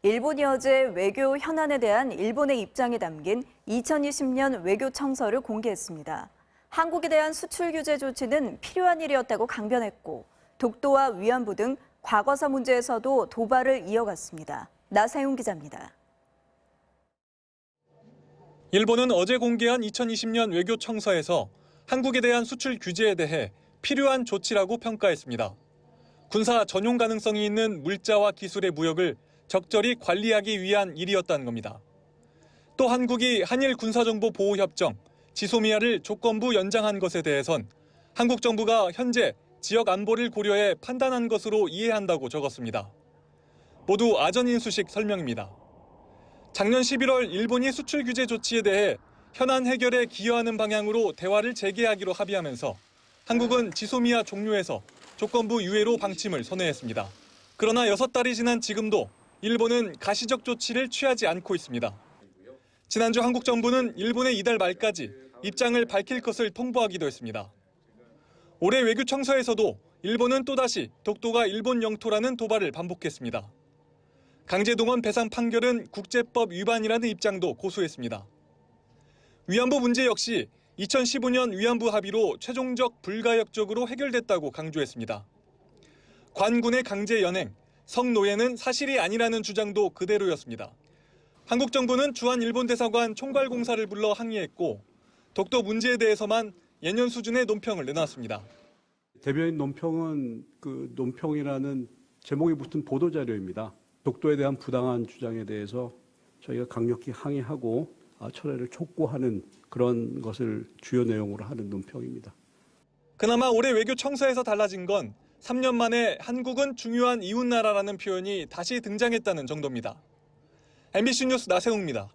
일본이 어제 외교 현안에 대한 일본의 입장이 담긴 2020년 외교 청서를 공개했습니다. 한국에 대한 수출 규제 조치는 필요한 일이었다고 강변했고, 독도와 위안부 등 과거사 문제에서도 도발을 이어갔습니다. 나세용 기자입니다. 일본은 어제 공개한 2020년 외교 청서에서 한국에 대한 수출 규제에 대해 필요한 조치라고 평가했습니다. 군사 전용 가능성이 있는 물자와 기술의 무역을 적절히 관리하기 위한 일이었다는 겁니다. 또 한국이 한일 군사정보보호협정, 지소미아를 조건부 연장한 것에 대해선 한국 정부가 현재 지역 안보를 고려해 판단한 것으로 이해한다고 적었습니다. 모두 아전인수식 설명입니다. 작년 11월 일본이 수출 규제 조치에 대해 현안 해결에 기여하는 방향으로 대화를 재개하기로 합의하면서 한국은 지소미아 종료에서 조건부 유예로 방침을 선회했습니다. 그러나 6달이 지난 지금도 일본은 가시적 조치를 취하지 않고 있습니다. 지난주 한국 정부는 일본의 이달 말까지 입장을 밝힐 것을 통보하기도 했습니다. 올해 외교 청서에서도 일본은 또다시 독도가 일본 영토라는 도발을 반복했습니다. 강제동원 배상 판결은 국제법 위반이라는 입장도 고수했습니다. 위안부 문제 역시 2015년 위안부 합의로 최종적 불가역적으로 해결됐다고 강조했습니다. 관군의 강제 연행, 성노예는 사실이 아니라는 주장도 그대로였습니다. 한국 정부는 주한 일본 대사관 총괄공사를 불러 항의했고, 독도 문제에 대해서만 예년 수준의 논평을 내놨습니다. 대변인 논평은 그 논평이라는 제목이 붙은 보도자료입니다. 독도에 대한 부당한 주장에 대해서 저희가 강력히 항의하고 철회를 촉구하는 그런 것을 주요 내용으로 하는 논평입니다. 그나마 올해 외교 청서에서 달라진 건 3년 만에 한국은 중요한 이웃나라라는 표현이 다시 등장했다는 정도입니다. MBC 뉴스 나세웅입니다.